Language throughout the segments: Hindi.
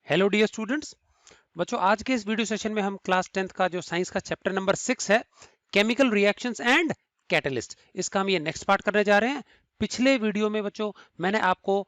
Hello dear students. बच्चों, आज के इस वीडियो सेशन में हम क्लास 10th का जो साइंस का चैप्टर नंबर 6 है, केमिकल रिएक्शंस एंड कैटलिस्ट, इसका हम ये नेक्स्ट पार्ट करने जा रहे हैं। पिछले वीडियो में बच्चों मैंने आपको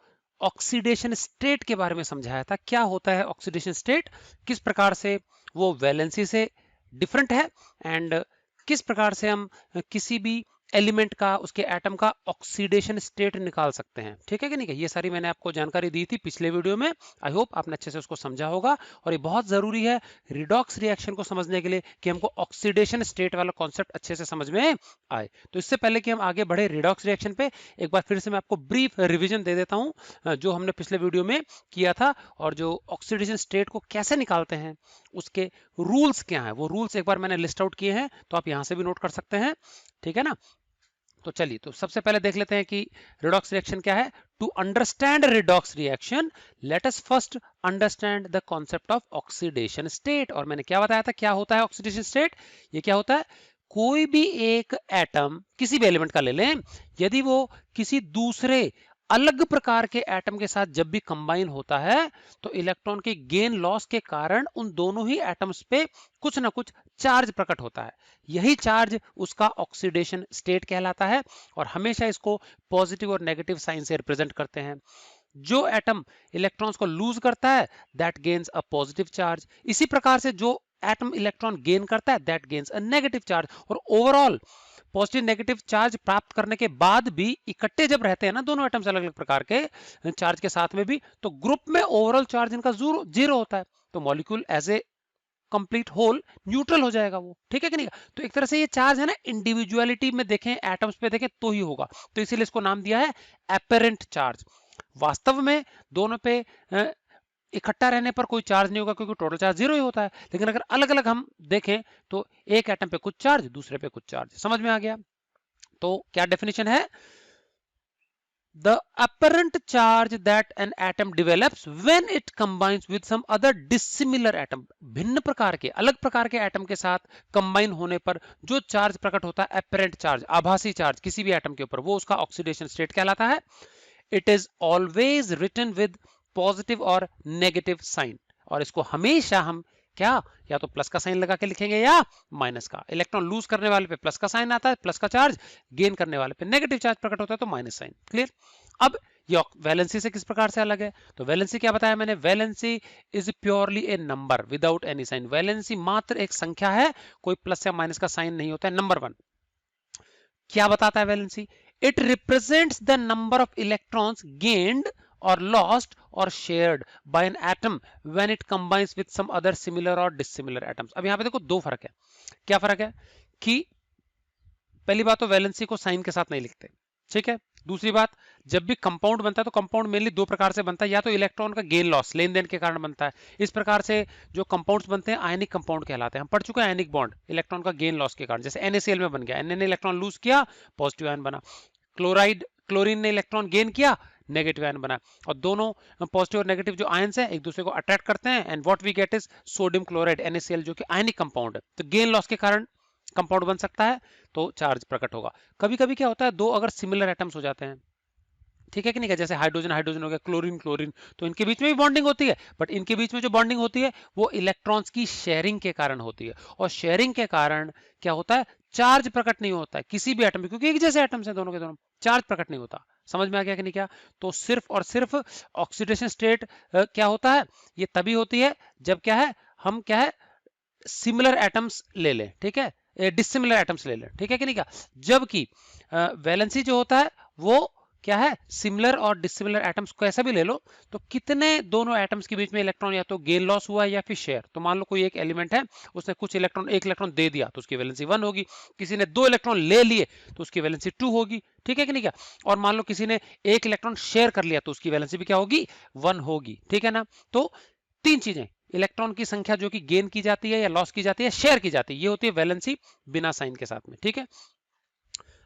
ऑक्सीडेशन स्टेट के बारे में समझाया था। क्या होता है ऑक्सीडेशन स्टेट, किस प्रकार से वो वैलेंसी से डिफरेंट है एंड किस प्रकार से हम किसी भी एलिमेंट का, उसके एटम का ऑक्सीडेशन स्टेट निकाल सकते हैं। ठीक है कि नहीं? ये सारी मैंने आपको जानकारी दी थी पिछले वीडियो में। आई होप आपने अच्छे से उसको समझा होगा और ये बहुत जरूरी है रिडॉक्स रिएक्शन को समझने के लिए कि हमको ऑक्सीडेशन स्टेट वाला कॉन्सेप्ट अच्छे से समझ में आए। तो इससे पहले कि हम आगे बढ़े रिडॉक्स रिएक्शन पे, एक बार फिर से मैं आपको ब्रीफ रिवीजन दे देता हूं जो हमने पिछले वीडियो में किया था, और जो ऑक्सीडेशन स्टेट को कैसे निकालते हैं उसके रूल्स क्या है, वो रूल्स एक बार मैंने लिस्ट आउट किए हैं, तो आप यहां से भी नोट कर सकते हैं। ठीक है ना? तो चलिए, तो सबसे पहले देख लेते हैं कि रिडॉक्स रिएक्शन क्या है। To understand redox reaction, let us first understand the concept of oxidation state. और मैंने क्या बताया था, क्या होता है ऑक्सीडेशन स्टेट? ये क्या होता है? कोई भी एक एटम किसी भी एलिमेंट का ले लें, यदि वो किसी दूसरे अलग प्रकार के एटम के साथ जब भी कंबाइन होता है, तो इलेक्ट्रॉन के गेन लॉस के कारण उन दोनों ही एटम्स पे कुछ ना कुछ चार्ज प्रकट होता है। यही चार्ज उसका ऑक्सीडेशन स्टेट कहलाता है, और हमेशा इसको पॉजिटिव और नेगेटिव साइन से रिप्रेजेंट करते हैं। जो एटम इलेक्ट्रॉन्स को लूज करता है, that gains a positive charge. इसी प्रकार से जो एटम इलेक्ट्रॉन गेन करता है, that gains a negative charge. और ओवरऑल पॉजिटिव नेगेटिव चार्ज प्राप्त करने के बाद भी इकट्ठे जब रहते हैं ना दोनों एटम्स अलग अलग प्रकार के चार्ज के साथ में भी, तो ग्रुप में ओवरऑल चार्ज इनका जीरो होता है। तो molecule as a complete whole neutral हो जाएगा वो। ठीक है कि नहीं? तो एक तरह से ये चार्ज है ना, इंडिविजुअलिटी में देखें, एटम्स पे देखें तो ही होगा। तो इसीलिए इसको नाम दिया है एपेरेंट चार्ज। वास्तव में दोनों पे इकट्ठा रहने पर कोई चार्ज नहीं होगा, क्योंकि टोटल चार्ज जीरो ही होता है। लेकिन अगर अलग अलग हम देखें तो एक एटम पे कुछ चार्ज, दूसरे पे कुछ चार्ज। समझ में आ गया? तो क्या डेफिनेशन है? The apparent charge that an atom develops when it combines with some other dissimilar atom, भिन्न प्रकार के, अलग प्रकार के एटम के साथ कंबाइन होने पर जो चार्ज प्रकट होता है, apparent चार्ज, आभासी चार्ज किसी भी एटम के ऊपर, वो उसका ऑक्सीडेशन स्टेट कहलाता है। It is always written with positive और नेगेटिव साइन, और इसको हमेशा हम क्या, या तो प्लस का साइन लगा के लिखेंगे या माइनस का। इलेक्ट्रॉन लूज करने वाले पे प्लस का साइन आता है, प्लस का चार्ज, गेन करने वाले पे नेगेटिव चार्ज प्रकट होता है, तो माइनस साइन। क्लियर? अब ये वैलेंसी से किस प्रकार से अलग है? तो वैलेंसी क्या बताया मैंने? Valency is purely a number without any sign. Valency मात्र एक संख्या है, कोई प्लस या माइनस का साइन नहीं होता है। नंबर वन, क्या बताता है valency? It represents the number of electrons gained or lost or shared by an atom when it combines with some other similar or dissimilar atoms। अब यहां पे देखो दो फर्क है। क्या फर्क है? कि पहली बात तो वैलेंसी को साइन के साथ नहीं लिखते। ठीक है? दूसरी बात, जब भी कंपाउंड बनता है तो कंपाउंड मेनली दो प्रकार से बनता है, या तो इलेक्ट्रॉन का गेन लॉस, लेन देन के कारण बनता है। इस प्रकार से जो कंपाउंड्स बनते हैं आयनिक कंपाउंड कहलाते हैं। हम पढ़ चुके हैं आयनिक बॉन्ड, इलेक्ट्रॉन का गेन लॉस के कारण, जैसे NaCl में बन गया, Na ने इलेक्ट्रॉन लूज किया, पॉजिटिव आयन बना। क्लोरीन ने इलेक्ट्रॉन गेन किया, नेगेटिव आयन बना। और दोनों पॉजिटिव और नेगेटिव जो आयंस हैं एक दूसरे को अट्रैक्ट करते हैं, and what we get is sodium chloride NaCl, जो कि आयनिक कंपाउंड है। तो गेन लॉस के कारण कंपाउंड बन सकता है, तो चार्ज प्रकट होगा। कभी कभी क्या होता है, दो अगर सिमिलर एटम्स हो जाते हैं, ठीक है कि नहीं? जैसे हाइड्रोजन हाइड्रोजन हो गया, क्लोरीन क्लोरीन, तो इनके बीच में भी बॉन्डिंग होती है, बट इनके बीच में जो बॉन्डिंग होती है वो इलेक्ट्रॉन्स की शेयरिंग के कारण होती है। और शेयरिंग के कारण क्या होता है? चार्ज प्रकट नहीं होता है किसी भी एटम में, क्योंकि एक जैसे एटम्स हैं दोनों के दोनों, चार्ज प्रकट नहीं होता। समझ में आ गया कि नहीं? क्या तो सिर्फ और सिर्फ ऑक्सीडेशन स्टेट क्या होता है? ये तभी होती है जब क्या है, हम क्या है, सिमिलर एटम्स ले लें। ठीक है? डिसिमिलर एटम्स ले लें। ठीक है कि नहीं? क्या जबकि वैलेंसी जो होता है वो क्या है, सिमिलर और डिसिमिलर एटम्स को ऐसा भी ले लो, तो कितने दोनों एटम्स के बीच में इलेक्ट्रॉन या तो गेन लॉस हुआ है या फिर शेयर। तो मान लो कोई एक एलिमेंट है, उसने कुछ इलेक्ट्रॉन, एक इलेक्ट्रॉन दे दिया तो उसकी वैलेंसी 1 होगी। किसी ने 2 इलेक्ट्रॉन ले लिए तो उसकी वैलेंसी 2 होगी। ठीक है कि नहीं? क्या और मान लो किसी ने एक इलेक्ट्रॉन शेयर कर लिया तो उसकी वैलेंसी भी क्या होगी? 1 होगी। ठीक है ना? तो तीन चीजें, इलेक्ट्रॉन की संख्या जो कि गेन की जाती है या लॉस की जाती है, शेयर की जाती है, ये होती है वैलेंसी बिना साइन के साथ में। ठीक है?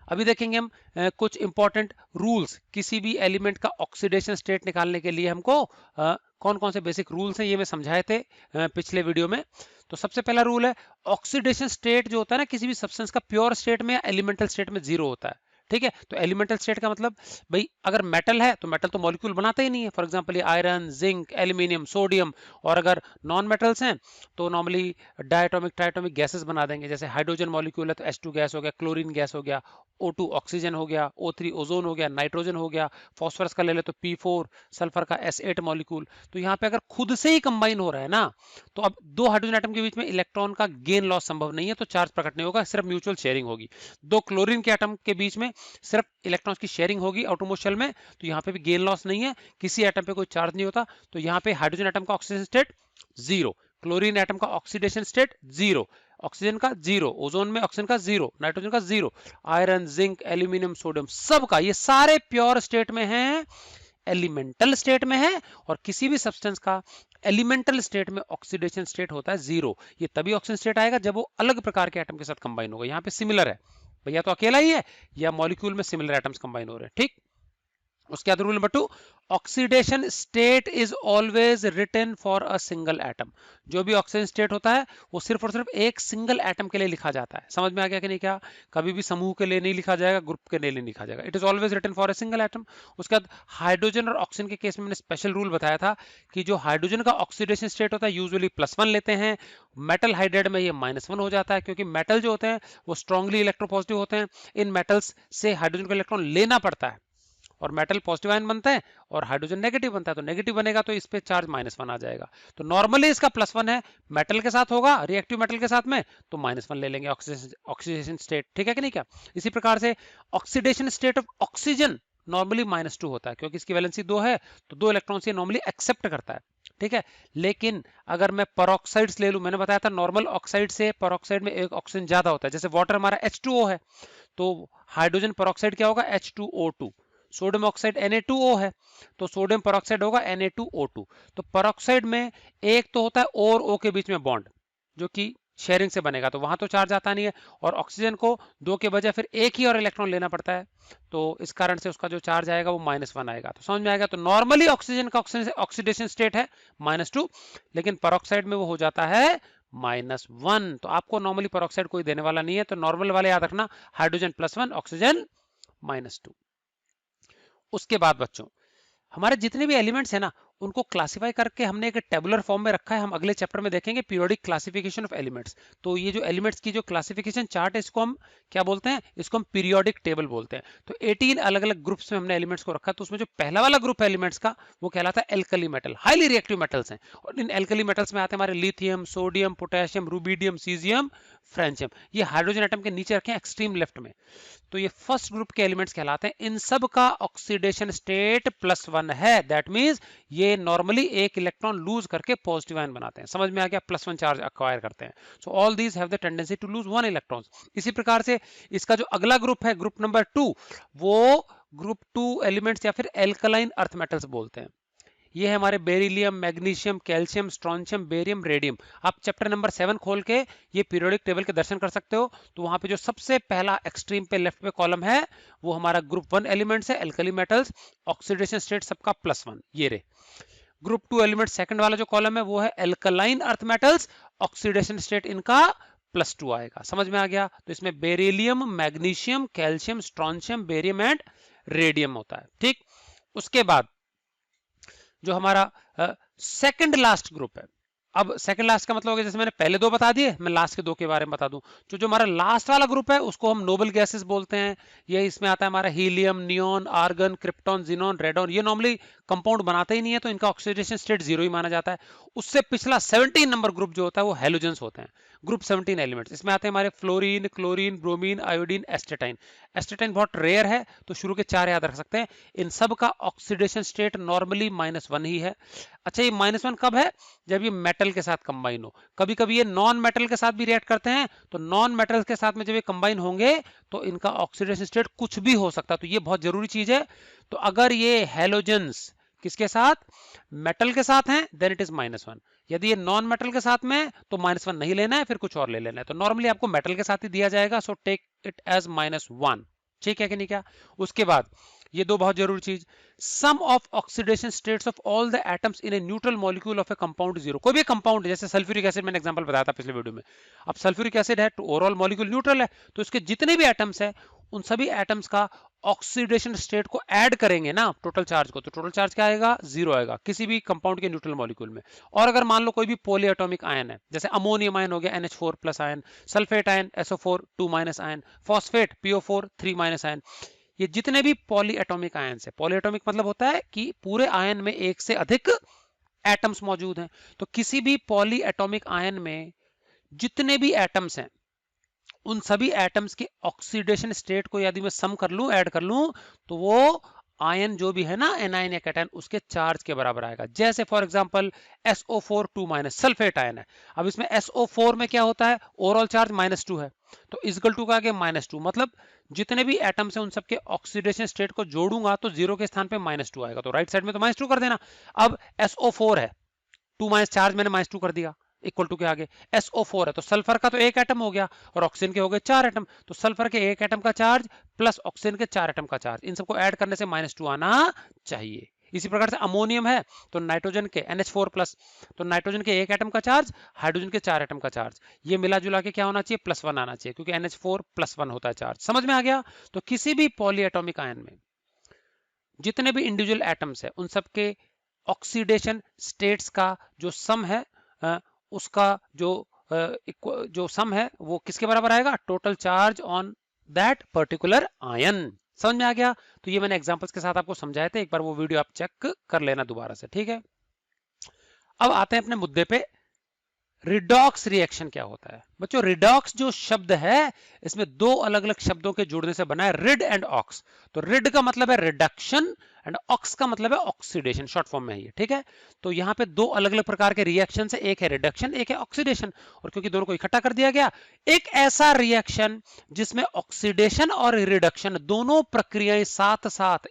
अभी देखेंगे हम कुछ इंपॉर्टेंट रूल्स, किसी भी एलिमेंट का ऑक्सीडेशन स्टेट निकालने के लिए हमको कौन कौन से बेसिक रूल्स हैं, ये मैं समझाए थे पिछले वीडियो में। तो सबसे पहला रूल है, ऑक्सीडेशन स्टेट जो होता है ना किसी भी सब्सटेंस का, प्योर स्टेट में या एलिमेंटल स्टेट में 0 होता है। ठीक है। तो एलिमेंटल स्टेट का मतलब भाई अगर मेटल है तो मेटल तो मॉलिक्यूल बनाता ही नहीं है, फॉर एग्जांपल ये आयरन, जिंक, एल्यूमिनियम, सोडियम। और अगर नॉन मेटल्स हैं तो नॉर्मली डायटोमिक ट्राइटोमिक गैसेस बना देंगे, जैसे हाइड्रोजन मॉलिक्यूल है तो H2 गैस हो गया, क्लोरीन गैस हो गया, O2 ऑक्सीजन हो गया, O3 ओजोन हो गया, नाइट्रोजन हो गया, फॉस्फोरस का ले ले तो P4, सल्फर का S8 मॉलिक्यूल। तो यहाँ पे अगर खुद से ही कंबाइन हो रहा है ना, तो अब दो हाइड्रोजन एटम के बीच में इलेक्ट्रॉन का गेन लॉस संभव नहीं है, तो चार्ज प्रकट नहीं होगा, सिर्फ म्यूचुअल शेयरिंग होगी। दो क्लोरीन के एटम के बीच में सिर्फ इलेक्ट्रॉन्स की शेयरिंग होगी आउटरमोस्ट शेल में, तो यहाँ पे भी गेन लॉस नहीं है, किसी एटम पे कोई चार्ज नहीं होता। तो यहाँ पे हाइड्रोजन एटम का ऑक्सीजन स्टेट 0, क्लोरीन एटम का ऑक्सीडेशन स्टेट 0, ऑक्सीजन का 0, ओजोन में ऑक्सीजन का 0, नाइट्रोजन का 0, आयरन, जिंक, एल्यूमिनियम, सोडियम सबका ये सारे प्योर स्टेट में हैं, एलिमेंटल स्टेट में है। और किसी भी सब्सटेंस का एलिमेंटल स्टेट में ऑक्सीडेशन स्टेट होता है 0। ये तभी ऑक्सीजन स्टेट आएगा जब वो अलग प्रकार के एटम के साथ कंबाइन होगा। यहाँ पे सिमिलर है भैया, तो अकेला ही है या मॉलिक्यूल में सिमिलर एटम्स कंबाइन हो रहे हैं, ठीक। उसके बाद rule number 2, oxidation state is always written for a single atom. जो भी ऑक्सीजन स्टेट होता है वो सिर्फ और सिर्फ एक सिंगल एटम के लिए लिखा जाता है। समझ में आ गया कि नहीं? क्या कभी भी समूह के लिए नहीं लिखा जाएगा, ग्रुप के लिए नहीं लिखा जाएगा। It is always written for a single atom. उसके बाद हाइड्रोजन और ऑक्सीजन के केस में मैंने स्पेशल रूल बताया था कि जो हाइड्रोजन का ऑक्सीडेशन स्टेट होता है यूजुअली +1 लेते हैं, मेटल हाइड्राइड में ये -1 हो जाता है, क्योंकि मेटल जो होते हैं वो स्ट्रांगली इलेक्ट्रोपॉजिटिव होते हैं। इन मेटल्स से हाइड्रोजन को इलेक्ट्रॉन लेना पड़ता है, और मेटल पॉजिटिव आयन बनता है और हाइड्रोजन नेगेटिव बनता है, तो नेगेटिव बनेगा तो इस पे चार्ज -1 आ जाएगा। तो नॉर्मली इसका +1 है, मेटल के साथ होगा, रिएक्टिव मेटल के साथ में, तो -1 ले लेंगे ऑक्सीडेशन स्टेट, ठीक है कि नहीं? क्या इसी प्रकार से oxidation state of oxygen normally -2 होता है, क्योंकि इसकी वैलेंसी 2 है, तो 2 इलेक्ट्रॉन से नॉर्मली एक्सेप्ट करता है, ठीक है। लेकिन अगर मैं परऑक्साइड्स ले लूं, मैंने बताया था नॉर्मल ऑक्साइड से परऑक्साइड में एक ऑक्सीजन ज्यादा होता है, जैसे वाटर हमारा H2O है, तो हाइड्रोजन परऑक्साइड क्या होगा? H2O2। सोडियम ऑक्साइड Na2O है, तो सोडियम परऑक्साइड होगा Na2O2। तो परऑक्साइड में एक तो होता है O और O के बीच में बॉन्ड, जो कि शेयरिंग से बनेगा, तो वहां तो चार्ज आता नहीं है, और ऑक्सीजन को 2 के बजाय फिर एक ही और इलेक्ट्रॉन लेना पड़ता है, तो इस कारण से उसका जो चार्ज आएगा वो -1 आएगा। तो समझ में आएगा? तो नॉर्मली ऑक्सीजन का ऑक्सीडेशन स्टेट है -2, लेकिन परऑक्साइड में वो हो जाता है -1। तो आपको नॉर्मली परऑक्साइड कोई देने वाला नहीं है, तो नॉर्मल वाले याद रखना, हाइड्रोजन +1, ऑक्सीजन -2। उसके बाद बच्चों हमारे जितने भी एलिमेंट्स हैं ना, उनको क्लासिफाई करके हमने एक टेबुलर फॉर्म में रखा है। हम अगले चैप्टर में देखेंगे पीरियोडिक क्लासिफिकेशन ऑफ एलिमेंट्स। तो ये जो एलिमेंट्स की जो क्लासिफिकेशन चार्ट है, इसको हम क्या बोलते हैं? इसको हम पीरियोडिक टेबल बोलते हैं। तो 18 अलग अलग ग्रुप्स में हमने एलिमेंट्स को रखा, तो उसमें जो पहला वाला ग्रुप है एलिमेंट्स का, वो कहलाता है alkali metal, highly reactive metals हैं। और इन एल्कली मेटल्स में आते हैं हमारे lithium, sodium, potassium, rubidium, caesium, फ्रेंचियम। ये हाइड्रोजन एटम के नीचे रखे हैं एक्सट्रीम लेफ्ट में। तो ये फर्स्ट ग्रुप के एलिमेंट्स कहलाते हैं। इन सब का ऑक्सीडेशन स्टेट +1 है, दैट मींस ये नॉर्मली एक इलेक्ट्रॉन लूज करके पॉजिटिव आयन बनाते हैं। समझ में आ गया? +1 चार्ज अक्वायर करते हैं। So all these have the tendency to lose 1 electron. इसी प्रकार से इसका जो अगला ग्रुप है, ग्रुप नंबर 2, वो ग्रुप 2 एलिमेंट्स या फिर एल्कलाइन अर्थ मेटल्स बोलते हैं। ये है हमारे beryllium, magnesium, calcium, strontium, barium, radium. आप चैप्टर नंबर 7 खोल के ये पीरियोडिक टेबल के दर्शन कर सकते हो। तो वहां पे जो सबसे पहला एक्सट्रीम पे लेफ्ट पे कॉलम है, वो हमारा ग्रुप 1 एलिमेंट्स है, एल्कली मेटल्स, ऑक्सीडेशन स्टेट सबका +1, ये रे। ग्रुप 2 एलिमेंट सेकंड वाला जो कॉलम है वो है alkaline earth metals, oxidation state इनका +2 आएगा। समझ में आ गया? तो इसमें beryllium, magnesium, calcium, strontium, barium and radium होता है, ठीक। उसके बाद जो हमारा सेकंड लास्ट ग्रुप है, अब सेकंड लास्ट का मतलब हो गया, जैसे मैंने पहले 2 बता दिए, मैं लास्ट के 2 के बारे में बता दूं। जो हमारा लास्ट वाला ग्रुप है उसको हम नोबल गैसेस बोलते हैं। ये इसमें आता है हमारा helium, neon, argon, krypton, xenon, radon. ये नॉर्मली कंपाउंड बनाते ही नहीं है, तो इनका ऑक्सीडेशन स्टेट 0 ही माना जाता है। उससे पिछला 17 नंबर ग्रुप जो होता है वो हैलोजेंस होते हैं। ग्रुप 17 एलिमेंट्स, इसमें आते हैं हमारे fluorine, chlorine, bromine, iodine, astatine. Astatine बहुत रेयर है, तो शुरू के 4 याद रख सकते हैं। इन सब का ऑक्सीडेशन स्टेट नॉर्मली -1 ही है। अच्छा, ये -1 कब है? जब ये मेटल के साथ कंबाइन हो। कभी कभी ये नॉन मेटल के साथ भी रिएक्ट करते हैं, तो नॉन मेटल के साथ में जब ये कंबाइन होंगे तो इनका ऑक्सीडेशन स्टेट कुछ भी हो सकता है। तो ये बहुत जरूरी चीज है। तो अगर ये हैलोजेंस किसके साथ? मेटल के साथ हैं, देन इट इज -1। यदि ये नॉन मेटल के साथ में, तो -1 नहीं लेना है, फिर कुछ और ले लेना है। तो नॉर्मली आपको मेटल के साथ ही दिया जाएगा, सो टेक इट एज -1, ठीक है कि नहीं? क्या उसके बाद ये 2 बहुत जरूरी चीज, sum of oxidation states of all the atoms in a neutral molecule of a compound 0। कोई भी कंपाउंड, जैसे सल्फ्यूरिक एसिड, मैंने एग्जांपल बताया था पिछले वीडियो में। अब सल्फ्यूरिक एसिड है, तो ओवरऑल मॉलिक्यूल न्यूट्रल है, तो इसके जितने भी एटम्स है उन सभी एटम्स का ऑक्सीडेशन स्टेट को ऐड करेंगे ना टोटल चार्ज को, तो टोटल चार्ज क्या आएगा? 0 आएगा किसी भी कंपाउंड के न्यूट्रल मॉलिक्यूल में। और अगर मान लो कोई भी पॉली एटॉमिक आयन है, जैसे अमोनियम आयन हो गया NH4 plus ion, sulphate ion SO4 2 minus ion, phosphate PO4 3 minus ion, ये जितने भी पॉली एटॉमिक आयन है, पॉली एटॉमिक मतलब होता है कि पूरे आयन में एक से अधिक एटम्स मौजूद हैं। तो किसी भी पॉली एटॉमिक आयन में जितने भी एटम्स हैं, उन सभी एटम्स के ऑक्सीडेशन स्टेट को यदि मैं सम कर लूं, ऐड कर लूं, तो वो आयन जो भी है ना, एनायन या कैटायन, उसके चार्ज के बराबर आएगा। जैसे for example SO4 2 minus sulphate ion है। अब इसमें SO4 में क्या होता है? ओवरऑल चार्ज -2 है, तो इक्वल टू का आगे -2, मतलब जितने भी एटम्स हैं उन सबके ऑक्सीडेशन स्टेट को जोड़ूंगा तो 0 के स्थान पे -2 आएगा, तो राइट साइड में तो -2 कर देना। अब SO4 है, 2 माइनस चार्ज मैंने -2 कर दिया, इक्वल टू के आगे SO4 है, तो सल्फर का तो एक एटम हो गया और ऑक्सीजन के हो गए 4 एटम, तो सल्फर के एक एटम का चार्ज प्लस ऑक्सीजन के 4 एटम का चार्ज, इन सबको ऐड करने से -2 आना चाहिए। इसी प्रकार से अमोनियम है तो नाइट्रोजन के NH4 प्लस, तो नाइट्रोजन के एक एटम का चार्ज, हाइड्रोजन के 4 एटम का चार्ज, ये मिला जुला के क्या होना चाहिए? +1 आना चाहिए, क्योंकि NH4 +1 होता है चार्ज। समझ में आ गया? तो किसी भी पॉली एटॉमिक आयन में जितने भी इंडिविजुअल एटम्स है, उन सबके ऑक्सीडेशन स्टेट्स का जो सम है, उसका जो सम है वो किसके बराबर आएगा? Total charge on that particular ion. समझ में आ गया? तो ये मैंने एग्जांपल्स के साथ आपको समझाए थे, एक बार वो वीडियो आप चेक कर लेना दोबारा से, ठीक है। अब आते हैं अपने मुद्दे पे, रिडॉक्स रिएक्शन क्या होता है? बच्चों रिडॉक्स जो शब्द है, इसमें दो अलग अलग शब्दों के जुड़ने से बना है, रिड एंड ऑक्स। तो रिड का मतलब है रिडक्शन एंड ऑक्स का मतलब है ऑक्सीडेशन, शॉर्ट फॉर्म में है ये, ठीक है। तो यहाँ पे दो अलग अलग प्रकार के रिएक्शन है, एक है रिडक्शन, एक है ऑक्सीडेशन, और क्योंकि दोनों को इकट्ठा कर दिया गया, एक ऐसा रिएक्शन जिसमें ऑक्सीडेशन और रिडक्शन दोनों प्रक्रियाएं साथ साथ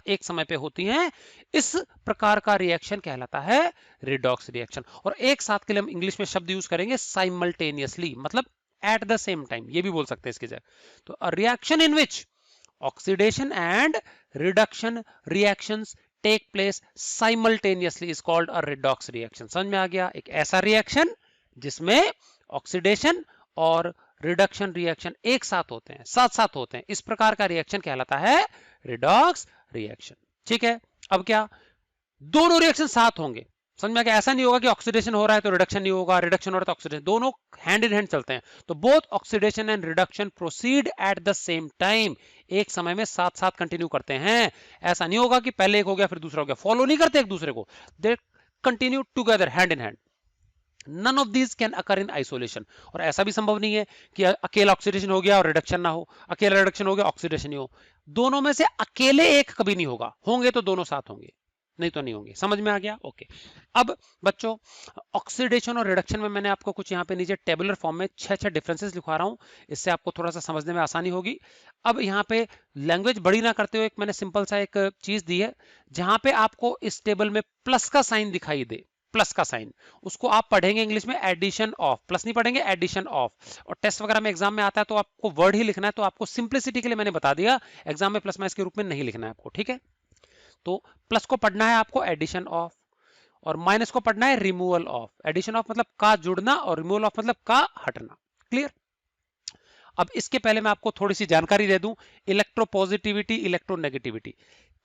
एक समय पे होती हैं, इस प्रकार का रिएक्शन कहलाता है रिडॉक्स रिएक्शन। और एक साथ के लिए हम इंग्लिश में शब्द यूज करेंगे साइमल्टेनियसली, मतलब एट द सेम टाइम, ये भी बोल सकते हैं इसकी जगह। तो a reaction in which oxidation and reduction reactions take place simultaneously is called a redox reaction. समझ में आ गया? एक ऐसा रिएक्शन जिसमें ऑक्सीडेशन और रिडक्शन रिएक्शन एक साथ होते हैं, साथ साथ होते हैं, इस प्रकार का रिएक्शन कहलाता है रिडॉक्स रिएक्शन, ठीक है। अब क्या दोनों रिएक्शन साथ होंगे? समझ में आ गया? ऐसा नहीं होगा कि ऑक्सीडेशन हो रहा है तो रिडक्शन नहीं होगा, रिडक्शन हो रहा है तो ऑक्सीडेशन, दोनों हैंड इन हैंड चलते हैं। तो both oxidation and reduction proceed eight the same time, एक समय में साथ साथ कंटिन्यू करते हैं। ऐसा नहीं होगा कि पहले एक हो गया फिर दूसरा हो गया, फॉलो नहीं करते एक दूसरे को, they continue together hand in hand. None of these can occur in isolation, और ऐसा भी संभव नहीं है कि अकेला ऑक्सीडेशन हो गया और रिडक्शन ना हो, अकेला रिडक्शन हो गया ऑक्सीडेशन नहीं हो। दोनों में से अकेले एक कभी नहीं होगा, होंगे तो दोनों साथ होंगे, नहीं तो नहीं होंगे। समझ में आ गया? ओके। अब बच्चों ऑक्सीडेशन और रिडक्शन में मैंने आपको कुछ यहाँ पे नीचे टेबुलर फॉर्म में 6 डिफरेंसेस लिखवा रहा हूँ, इससे आपको थोड़ा सा समझने में आसानी होगी। अब यहाँ पे लैंग्वेज बड़ी ना करते हुए मैंने सिंपल सा एक चीज दी है, जहां पे आपको इस टेबल में प्लस का साइन दिखाई दे, प्लस का साइन, उसको आप पढ़ेंगे इंग्लिश में एडिशन ऑफ, प्लस नहीं पढ़ेंगे, एडिशन ऑफ। और टेस्ट वगैरह में एग्जाम में आता है तो आपको वर्ड ही लिखना है, तो आपको सिंप्लिसिटी के लिए मैंने बता दिया, एग्जाम में प्लस माइनस के रूप में नहीं लिखना है आपको, ठीक है। तो प्लस को पढ़ना है आपको एडिशन ऑफ, और माइनस को पढ़ना है रिमूवल ऑफ। एडिशन ऑफ मतलब का जुड़ना और रिमूवल ऑफ मतलब का हटना। क्लियर? अब इसके पहले मैं आपको थोड़ी सी जानकारी दे दूं, इलेक्ट्रोपॉजिटिविटी, इलेक्ट्रोनेगेटिविटी।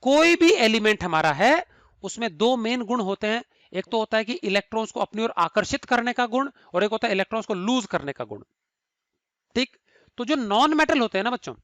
कोई भी एलिमेंट हमारा है उसमें दो मेन गुण होते हैं, एक तो होता है कि इलेक्ट्रॉन्स को अपनी ओर आकर्षित करने का गुण, और एक होता है इलेक्ट्रॉन्स को लूज करने का गुण, ठीक। तो जो नॉन मेटल होते हैं ना बच्चों,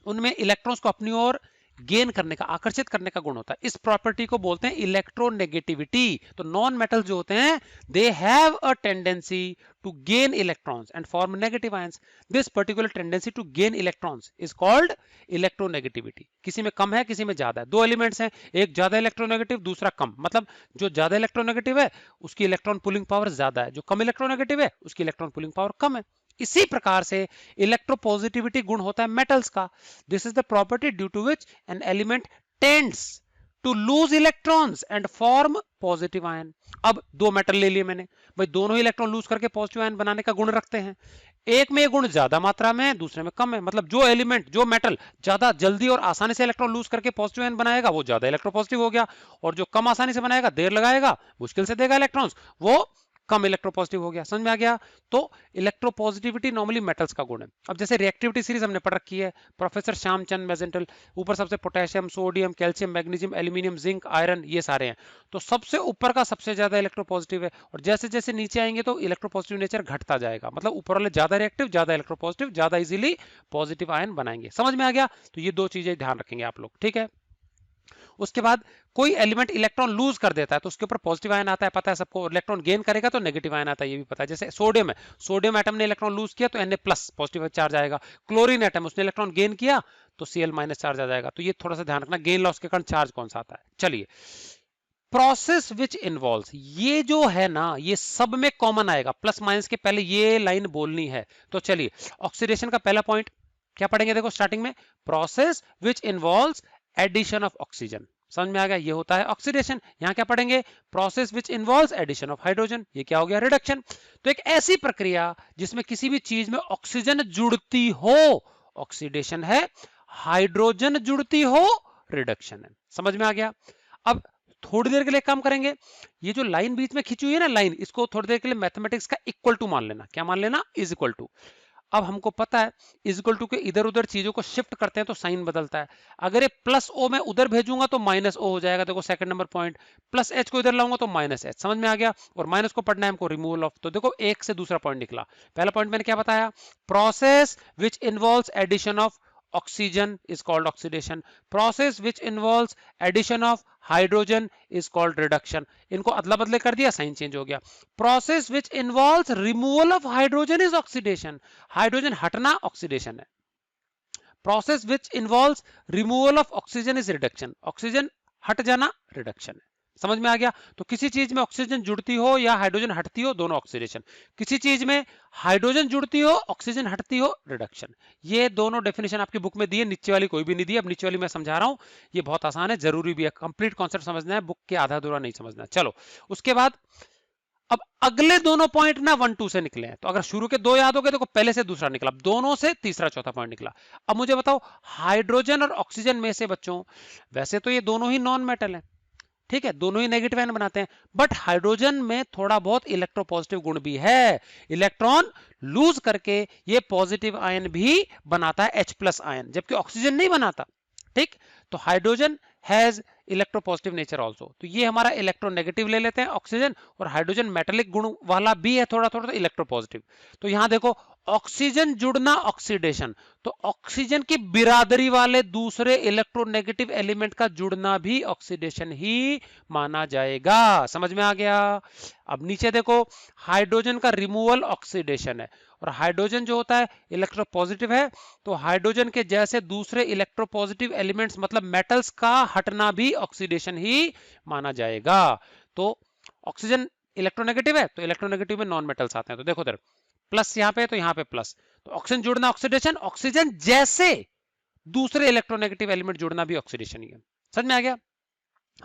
उनमें इलेक्ट्रॉन्स को अपनी ओर गेन करने का, आकर्षित करने का गुण होता है, इस प्रॉपर्टी को बोलते हैं इलेक्ट्रोनेगेटिविटी। तो नॉन मेटल जो होते हैं, they have a tendency to gain electrons and form negative ions. This particular tendency to gain electrons is called electronegativity. किसी में कम है, किसी में ज्यादा है। दो एलिमेंट्स हैं, एक ज्यादा इलेक्ट्रोनेगेटिव, दूसरा कम, मतलब जो ज्यादा इलेक्ट्रोनेगेटिव है उसकी इलेक्ट्रॉन पुलिंग पावर ज्यादा है, जो कम इलेक्ट्रोनेगेटिव है उसकी इलेक्ट्रॉन पुलिंग पावर कम है। इसी प्रकार से इलेक्ट्रोपॉजिटिविटी गुण होता है मेटल्स का। This is the property due to which an element tends to lose electrons and form positive ion. अब दो मेटल ले लिए मैंने, भाई दोनों ही इलेक्ट्रॉन लूज करके पॉजिटिव आयन बनाने का गुण रखते हैं। एक में ये गुण ज्यादा मात्रा में है, दूसरे में कम है, मतलब जो एलिमेंट, जो मेटल ज्यादा जल्दी और आसानी से इलेक्ट्रॉन लूज करके पॉजिटिव आयन बनाएगा वो ज्यादा इलेक्ट्रोपॉजिटिव हो गया, और जो कम आसानी से बनाएगा, देर लगाएगा, मुश्किल से देगा इलेक्ट्रॉन्स, वो कम इलेक्ट्रोपॉजिटिव हो गया। समझ में आ गया? तो इलेक्ट्रोपॉजिटिविटी नॉर्मली मेटल्स का गुण है। अब जैसे रिएक्टिविटी सीरीज हमने पढ़ रखी है, प्रोफेसर श्यामचंद मैजेंटल, ऊपर सबसे potassium, sodium, calcium, magnesium, aluminium, zinc, iron, ये सारे हैं। तो सबसे ऊपर का सबसे ज्यादा इलेक्ट्रोपॉजिटिव है, और जैसे जैसे नीचे आएंगे तो इलेक्ट्रोपॉजिटिव नेचर घटता जाएगा। मतलब ऊपर वाले ज्यादा रिएक्टिव, ज्यादा इलेक्ट्रोपॉजिटिव, ज्यादा इजीली पॉजिटिव आयन बनाएंगे। समझ में आ गया? तो ये दो चीजें ध्यान रखेंगे आप लोग, ठीक है। उसके बाद कोई एलिमेंट इलेक्ट्रॉन लूज कर देता है तो उसके ऊपर पॉजिटिव आयन आता है, पता है सबको। इलेक्ट्रॉन गेन करेगा तो नेगेटिव आयन आता है, ये भी पता है। जैसे सोडियम है, सोडियम एटम ने इलेक्ट्रॉन लूज किया तो Na प्लस पॉजिटिव चार्ज आएगा। क्लोरीन एटम, उसने इलेक्ट्रॉन गेन किया तो Cl माइनस चार्ज आ जाएगा। तो ये थोड़ा सा ध्यान रखना, गेन लॉस के कारण चार्ज कौन सा आता है। चलिए, प्रोसेस विच इन्वॉल्व्स, ये जो है ना ये सब में कॉमन आएगा, प्लस माइनस के पहले ये लाइन बोलनी है। तो चलिए, ऑक्सीडेशन का पहला पॉइंट क्या पढ़ेंगे? देखो स्टार्टिंग में, process which involves addition of oxygen. समझ में आ गया? ये होता है ऑक्सीडेशन। यहां क्या पढ़ेंगे? Process which involves addition of hydrogen. ये क्या हो गया? रिडक्शन। तो एक ऐसी प्रक्रिया जिसमें किसी भी चीज में ऑक्सीजन जुड़ती हो, ऑक्सीडेशन है। हाइड्रोजन जुड़ती हो, रिडक्शन है। समझ में आ गया? अब थोड़ी देर के लिए काम करेंगे, ये जो लाइन बीच में खींची हुई है ना लाइन, इसको थोड़ी देर के लिए मैथमेटिक्स का इक्वल टू मान लेना। क्या मान लेना? Is equal to. अब हमको पता है इज इक्वल टू के इधर उधर चीजों को शिफ्ट करते हैं तो साइन बदलता है। अगर ये प्लस ओ मैं उधर भेजूंगा तो माइनस ओ हो जाएगा। देखो second number point, plus H को इधर लाऊंगा तो माइनस एच। समझ में आ गया? और माइनस को पढ़ना है हमको रिमूवल ऑफ। तो देखो एक से दूसरा पॉइंट निकला। पहला पॉइंट मैंने क्या बताया? Process which involves addition of oxygen is called oxidation. Process which involves addition of hydrogen is called reduction. इनको अदला बदले कर दिया, साइन चेंज हो गया। Process which involves removal of hydrogen is oxidation. Hydrogen हटना ऑक्सीडेशन है। Process which involves removal of oxygen is reduction. Oxygen हट जाना रिडक्शन है। समझ में आ गया? तो किसी चीज में ऑक्सीजन जुड़ती हो या हाइड्रोजन हटती हो, दोनों ऑक्सीडेशन। किसी चीज में हाइड्रोजन जुड़ती हो, ऑक्सीजन हटती हो, रिडक्शन। ये दोनों डेफिनेशन आपकी बुक में दी है, नीचे वाली कोई भी नहीं दी। अब नीचे वाली मैं समझा रहा हूं, ये बहुत आसान है, जरूरी भी है। कंप्लीट कॉन्सेप्ट समझना है, बुक के आधा अधूरा नहीं समझना। चलो उसके बाद अब अगले दोनों पॉइंट ना 1 2 से निकले हैं। तो अगर शुरू के दो याद हो गए तो पहले से दूसरा निकला, दोनों से तीसरा चौथा पॉइंट निकला। अब मुझे बताओ, हाइड्रोजन और ऑक्सीजन में से बच्चों, वैसे तो ये दोनों ही नॉन मेटल है, ठीक है, दोनों ही नेगेटिव आयन बनाते हैं, बट हाइड्रोजन में थोड़ा बहुत इलेक्ट्रोपॉजिटिव गुण भी है। इलेक्ट्रॉन लूज करके ये पॉजिटिव आयन भी बनाता है, H प्लस आयन, जबकि ऑक्सीजन नहीं बनाता। ठीक, तो hydrogen has electropositive nature also. तो ये हमारा इलेक्ट्रोनेगेटिव ले लेते हैं ऑक्सीजन, और हाइड्रोजन मेटेलिक गुण वाला भी है थोड़ा थोड़ा, तो इलेक्ट्रोपॉजिटिव। तो यहां देखो, ऑक्सीजन जुड़ना ऑक्सीडेशन, तो ऑक्सीजन की बिरादरी वाले दूसरे इलेक्ट्रोनेगेटिव एलिमेंट का जुड़ना भी ऑक्सीडेशन ही माना जाएगा। समझ में आ गया? अब नीचे देखो, हाइड्रोजन का रिमूवल ऑक्सीडेशन है, और हाइड्रोजन जो होता है इलेक्ट्रोपॉजिटिव है, तो हाइड्रोजन के जैसे दूसरे इलेक्ट्रोपॉजिटिव एलिमेंट्स मतलब मेटल्स का हटना भी ऑक्सीडेशन ही माना जाएगा। तो ऑक्सीजन इलेक्ट्रोनेगेटिव है, तो इलेक्ट्रोनेगेटिव में नॉन मेटल्स आते हैं। तो देखो इधर प्लस यहां पे, तो यहां पे प्लस, तो ऑक्सीजन जुड़ना ऑक्सीडेशन, ऑक्सीजन जैसे दूसरे इलेक्ट्रोनेगेटिव एलिमेंट जुड़ना भी ऑक्सीडेशन ही है। समझ में आ गया?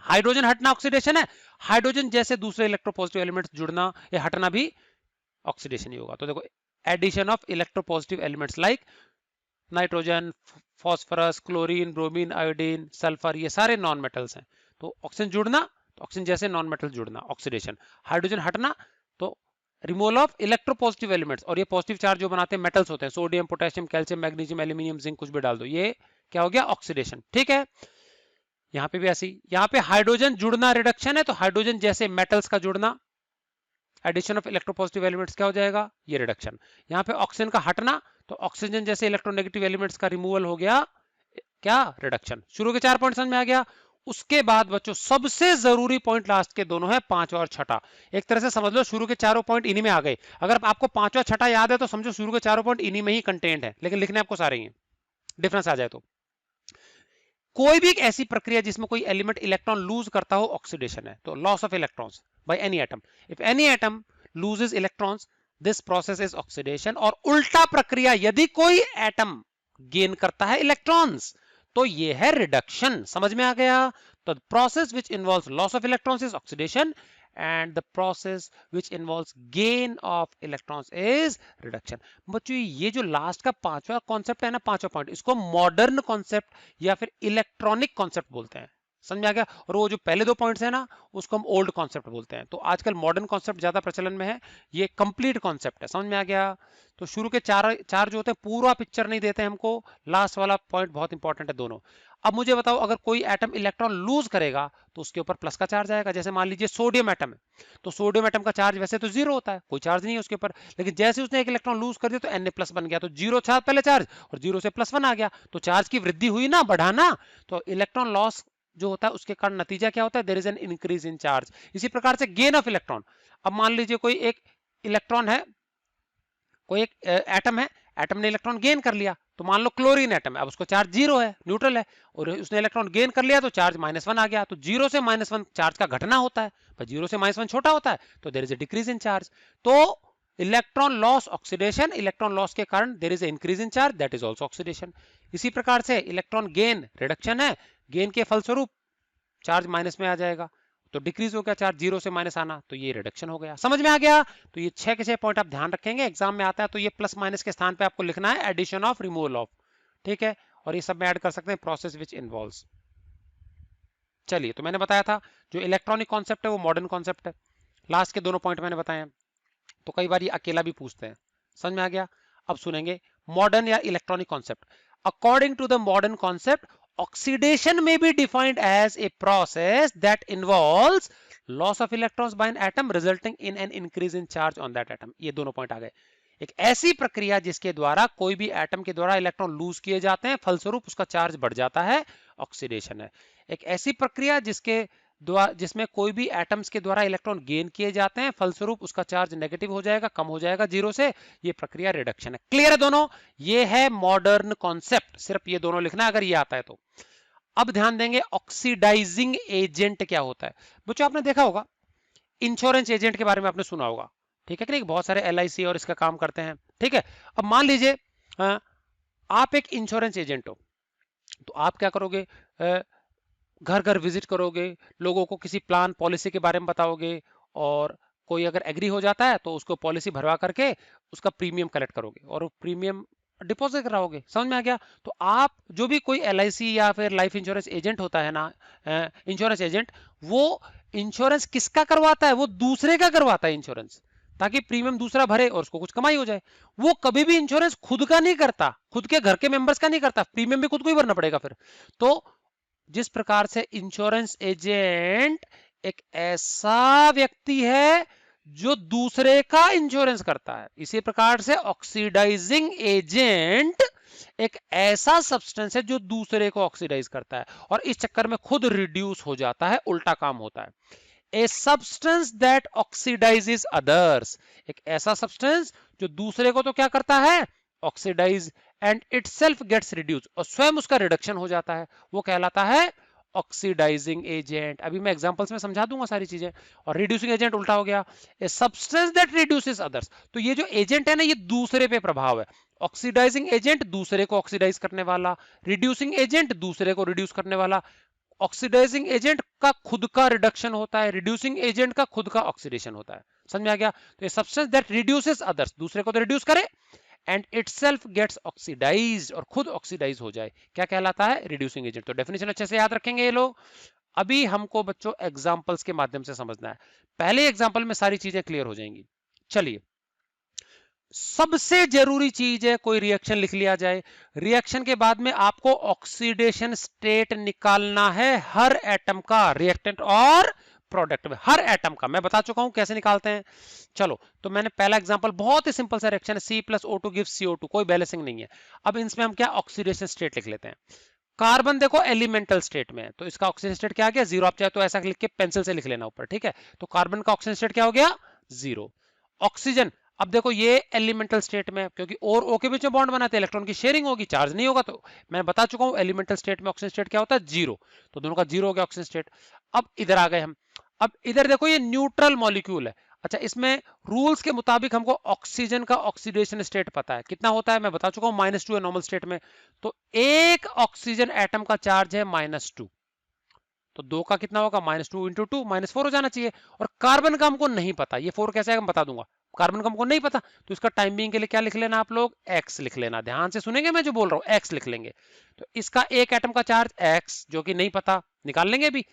हाइड्रोजन हटना ऑक्सीडेशन है, हाइड्रोजन जैसे दूसरे इलेक्ट्रोपॉजिटिव एलिमेंट जुड़ना या हटना भी ऑक्सीडेशन ही होगा। तो देखो, addition of electropositive elements like nitrogen, phosphorus, chlorine, bromine, iodine, sulphur, ये सारे नॉन मेटल्स हैं। तो ऑक्सीजन जुड़ना, तो ऑक्सीजन जैसे नॉन मेटल जुड़ना ऑक्सीडेशन, हाइड्रोजन हटना तो रिमूवल ऑफ इलेक्ट्रोपॉजिटिव एलिमेंट्स, और ये पॉजिटिव चार्ज जो बनाते हैं मेटल्स होते हैं, sodium, potassium, calcium, magnesium, aluminium, zinc, कुछ भी डाल दो, ये क्या हो गया? ऑक्सीडेशन। ठीक है, यहां पे भी ऐसी, यहां पे हाइड्रोजन जुड़ना रिडक्शन है, तो हाइड्रोजन जैसे मेटल्स का जुड़ना, एडिशन ऑफ इलेक्ट्रोपॉजिटिव एलिमेंट्स क्या हो जाएगा? ये रिडक्शन। यहां पे ऑक्सीजन का हटना, तो ऑक्सीजन जैसे इलेक्ट्रोनेगेटिव एलिमेंट्स का रिमूवल हो गया क्या? रिडक्शन। शुरू के 4 पॉइंट समझ में आ गया। उसके बाद बच्चों सबसे जरूरी पॉइंट लास्ट के दोनों है, पांचवा और छठा। एक तरह से समझ लो शुरू के चारों पॉइंट इन्हीं में आ गए। अगर आपको पांचवा छठा याद है तो समझो शुरू के चारों पॉइंट इन्हीं में ही कंटेंट है, लेकिन लिखने आपको सारे ही, डिफरेंस आ जाए तो। कोई भी एक ऐसी प्रक्रिया जिसमें कोई एलिमेंट इलेक्ट्रॉन लूज करता हो, ऑक्सीडेशन है। तो loss of electrons by any atom, if any atom loses electrons, this process is oxidation. और उल्टा प्रक्रिया, यदि कोई एटम गेन करता है इलेक्ट्रॉन्स, तो ये है रिडक्शन। समझ में आ गया? तो process which involves loss of electrons is oxidation, and the process which involves gain of electrons is reduction. बच्चों ये जो लास्ट का पांचवा कॉन्सेप्ट है ना, पांचवा पॉइंट, इसको मॉडर्न कॉन्सेप्ट या फिर इलेक्ट्रॉनिक कॉन्सेप्ट बोलते हैं। समझ में आ गया। और वो जो पहले 2 पॉइंट्स है ना, उसको हम ओल्ड कॉन्सेप्ट बोलते हैं। तो आजकल मॉडर्न कॉन्सेप्ट ज्यादा प्रचलन में है, ये कंप्लीट कॉन्सेप्ट है। समझ में आ गया। तो शुरू के चार जो होते हैं पूरा पिक्चर नहीं देते हमको, लास्ट वाला पॉइंट बहुत इंपॉर्टेंट है दोनों। अब मुझे बताओ, अगर कोई एटम इलेक्ट्रॉन लूज करेगा तो उसके ऊपर प्लस का चार्ज आएगा। जैसे मान लीजिए सोडियम एटम है, तो सोडियम एटम का चार्ज वैसे तो 0 होता है, कोई चार्ज नहीं है उसके ऊपर, लेकिन जैसे उसने एक इलेक्ट्रॉन लूज कर दिया तो Na+ बन गया, तो 0 था पहले चार्ज और 0 से +1 आ गया, तो चार्ज की वृद्धि हुई ना, बढ़ाना। तो इलेक्ट्रॉन लॉस जो होता है उसके कारण नतीजा क्या होता है, there is an increase in charge. इसी प्रकार से गेन ऑफ इलेक्ट्रॉन, अब मान लीजिए कोई एक इलेक्ट्रॉन है, कोई एक एटम है, एटम ने इलेक्ट्रॉन गेन कर लिया, तो मान लो क्लोरीन एटम है, अब उसको चार्ज 0 है, न्यूट्रल है, और उसने इलेक्ट्रॉन गेन कर लिया तो चार्ज -1 आ गया। तो 0 से -1 चार्ज का घटना होता है, पर 0 से -1 छोटा होता है, तो there is a decrease in charge. तो electron loss oxidation, electron loss के कारण there is a increase in charge, that is also oxidation. इसी प्रकार से इलेक्ट्रॉन गेन रिडक्शन है, गेन के फलस्वरूप चार्ज माइनस में आ जाएगा, तो डिक्रीज हो गया चार्ज, 0 से माइनस आना, तो ये रिडक्शन हो गया। समझ में आ गया। तो ये 6 के 6 पॉइंट आप ध्यान रखेंगे, एग्जाम में आता है तो ये प्लस माइनस के स्थान पे आपको लिखना है एडिशन ऑफ, रिमूवल ऑफ, ठीक है। और ये सब में ऐड कर सकते हैं प्रोसेस विच इन्वॉल्व्स। चलिए, तो मैंने बताया था जो इलेक्ट्रॉनिक कॉन्सेप्ट है वो मॉडर्न कॉन्सेप्ट है, लास्ट के दोनों पॉइंट मैंने बताए हैं। तो कई बार ये अकेला भी पूछते हैं, समझ में आ गया। अब सुनेंगे मॉडर्न या electronic concept. According to the modern concept, oxidation may be defined as a process that involves loss of electrons by an atom resulting in an increase in charge on that atom। ये दोनों पॉइंट आ गए। एक ऐसी प्रक्रिया जिसके द्वारा कोई भी एटम के द्वारा इलेक्ट्रॉन लूज किए जाते हैं, फलस्वरूप उसका चार्ज बढ़ जाता है, ऑक्सीडेशन है। एक ऐसी प्रक्रिया जिसमें कोई भी एटम्स के द्वारा इलेक्ट्रॉन गेन किए जाते हैं, फलस्वरूप उसका चार्ज नेगेटिव हो जाएगा, कम हो जाएगा 0 से, ये प्रक्रिया रिडक्शन है। क्लियर है दोनों। ये है मॉडर्न कॉन्सेप्ट, सिर्फ ये दोनों लिखना है अगर ये आता है तो। अब ध्यान देंगे ऑक्सीडाइजिंग एजेंट क्या होता है। बच्चों आपने देखा होगा, इंश्योरेंस एजेंट के बारे में आपने सुना होगा, ठीक है कि नहीं, बहुत सारे LIC और इसका काम करते हैं, ठीक है। अब मान लीजिए आप एक इंश्योरेंस एजेंट हो, तो आप क्या करोगे, घर घर विजिट करोगे, लोगों को किसी प्लान पॉलिसी के बारे में बताओगे, और कोई अगर एग्री हो जाता है तो उसको पॉलिसी भरवा करके उसका प्रीमियम कलेक्ट करोगे और प्रीमियम डिपॉजिट कराओगे। समझ में आ गया। तो आप जो भी कोई LIC या फिर लाइफ इंश्योरेंस एजेंट होता है ना, इंश्योरेंस एजेंट, वो इंश्योरेंस किसका करवाता है, वो दूसरे का करवाता है इंश्योरेंस, ताकि प्रीमियम दूसरा भरे और उसको कुछ कमाई हो जाए। वो कभी भी इंश्योरेंस खुद का नहीं करता, खुद के घर के मेंबर्स का नहीं करता, प्रीमियम भी खुद को ही भरना पड़ेगा फिर। तो जिस प्रकार से इंश्योरेंस एजेंट एक ऐसा व्यक्ति है जो दूसरे का इंश्योरेंस करता है, इसी प्रकार से ऑक्सीडाइजिंग एजेंट एक ऐसा सब्सटेंस है जो दूसरे को ऑक्सीडाइज करता है और इस चक्कर में खुद रिड्यूस हो जाता है, उल्टा काम होता है। A substance that oxidises others, एक ऐसा सब्सटेंस जो दूसरे को तो क्या करता है, oxidise, and itself gets reduce, और स्वयं उसका रिडक्शन हो जाता है, वो कहलाता है ऑक्सीडाइजिंग एजेंट। अभी मैं एग्जांपल्स में समझा दूंगा सारी चीजें। और रिड्यूसिंग एजेंट उल्टा हो गया, a substance that reduces others, तो ये जो एजेंट है ना, ये दूसरे पे प्रभाव है। ऑक्सीडाइजिंग एजेंट दूसरे को ऑक्सीडाइज करने वाला, रिड्यूसिंग एजेंट दूसरे को रिड्यूस करने वाला। ऑक्सीडाइजिंग एजेंट का खुद का रिडक्शन होता है, रिड्यूसिंग एजेंट का खुद का ऑक्सीडेशन होता है। समझ में आ गया। तो ये सब्सटेंस दैट रिड्यूसेस अदर्स, दूसरे को तो रिड्यूस करे, एंड इटसेल्फ गेट्स ऑक्सीडाइज्ड, और खुद ऑक्सीडाइज हो जाए, क्या कहलाता है, रिड्यूसिंग एजेंट। तो डेफिनेशन अच्छे से याद रखेंगे ये लोग। अभी हमको बच्चों एग्जांपल्स के माध्यम से समझना है, पहले एग्जांपल में सारी चीजें क्लियर हो जाएंगी। चलिए, सबसे जरूरी चीज है कोई रिएक्शन लिख लिया जाए, रिएक्शन के बाद में आपको ऑक्सीडेशन स्टेट निकालना है हर एटम का, रिएक्टेंट और प्रोडक्ट में, हर एटम का मैं बता चुका हूं कैसे निकालते हैं। चलो, तो मैंने पहला एग्जांपल, बहुत ही सिंपल सा रिएक्शन है, C+O2 गिव्स CO2, कोई बैलेंसिंग नहीं है। अब इसमें हम क्या ऑक्सीडेशन स्टेट लिख लेते हैं। कार्बन देखो एलिमेंटल स्टेट में है, तो इसका ऑक्सीजन स्टेट क्या आ गया, 0। आप चाहे तो ऐसा लिख के पेंसिल से लिख लेना ऊपर, ठीक है। तो कार्बन का ऑक्सीजन स्टेट क्या हो गया, 0। ऑक्सीजन, अब देखो ये एलिमेंटल स्टेट में, क्योंकि और O के बीच में बॉन्ड बनाते हैं, इलेक्ट्रॉन की शेयरिंग होगी, चार्ज नहीं होगा, तो मैं बता चुका हूं एलिमेंटल स्टेट में ऑक्सीजन स्टेट क्या होता है, 0। तो दोनों का 0 हो गया ऑक्सीजन स्टेट। अब इधर आ गए हम, अब इधर देखो ये न्यूट्रल मॉलिक्यूल है। अच्छा, इसमें रूल्स के मुताबिक हमको ऑक्सीजन का ऑक्सीडेशन स्टेट पता है, कितना होता है मैं बता चुका हूं, -2 है नॉर्मल स्टेट में। तो एक ऑक्सीजन एटम का चार्ज है -2, तो 2 का कितना होगा, -2 × 2 -4 हो जाना चाहिए। और कार्बन का हमको नहीं पता, ये 4 कैसे आएगा मैं बता दूंगा, कार्बन का हमको नहीं पता, तो इसका टाइम बीइंग के लिए क्या लिख लेना आप लोग, x लिख लेना। ध्यान से सुनेंगे मैं जो बोल रहा हूँ, x लिख लेंगे। तो इसका एक एटम का चार्ज x, जो कि नहीं पता, निकाल लेंगे अभी।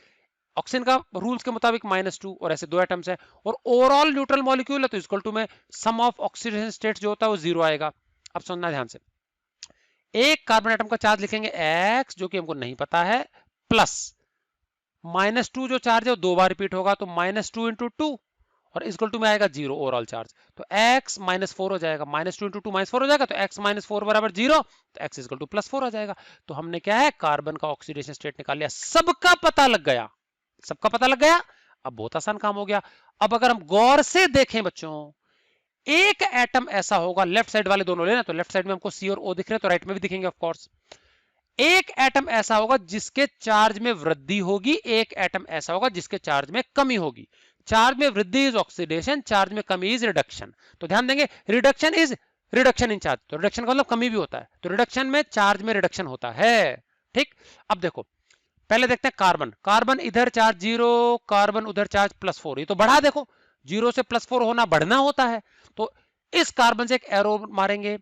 ऑक्सीजन का रूल्स के मुताबिक -2 और ऐसे 2 एटम्स है और ओवरऑल न्यूट्रल मॉलिक्यूल है तो इक्वल टू में सम ऑफ ऑक्सीडेशन स्टेट्स जो होता है वो 0 आएगा। अब सुनना ध्यान से, एक कार्बन एटम का चार्ज लिखेंगे x जो कि हमको नहीं पता है, प्लस -2 जो चार्ज है वो 2 बार रिपीट होगा तो -2 × 2 और इक्वल टू में आएगा 0 ओवरऑल चार्ज। तो x -4 हो जाएगा, -2 × 2 -4 हो जाएगा तो x -4 बराबर 0 तो x इक्वल टू +4 आ जाएगा। तो हमने क्या है, कार्बन का ऑक्सीडेशन स्टेट निकाल लिया, सबका पता लग गया, सबका पता लग गया। अब बहुत आसान काम हो गया। अब अगर हम गौर से देखें बच्चों, एक एटम ऐसा होगा, लेफ्ट साइड वाले दोनों लेना, तो लेफ्ट साइड में हमको C और O दिख रहे हैं तो राइट में भी दिखेंगे ऑफ कोर्स। एक एटम ऐसा होगा जिसके चार्ज में वृद्धि होगी, एक एटम ऐसा होगा जिसके चार्ज में कमी होगी। चार्ज में वृद्धि इज ऑक्सीडेशन, चार्ज में कमी इज रिडक्शन। तो ध्यान देंगे, reduction is reduction in charge, तो रिडक्शन का मतलब कमी भी होता है, तो रिडक्शन में चार्ज में रिडक्शन होता है। ठीक, अब देखो पहले देखते हैं कार्बन। कार्बन इधर चार्ज 0, कार्बन उधर चार्ज +4, ये तो बढ़ा, देखो 0 से +4 होना बढ़ना होता है। तो इस कार्बन से एक एरो मारेंगे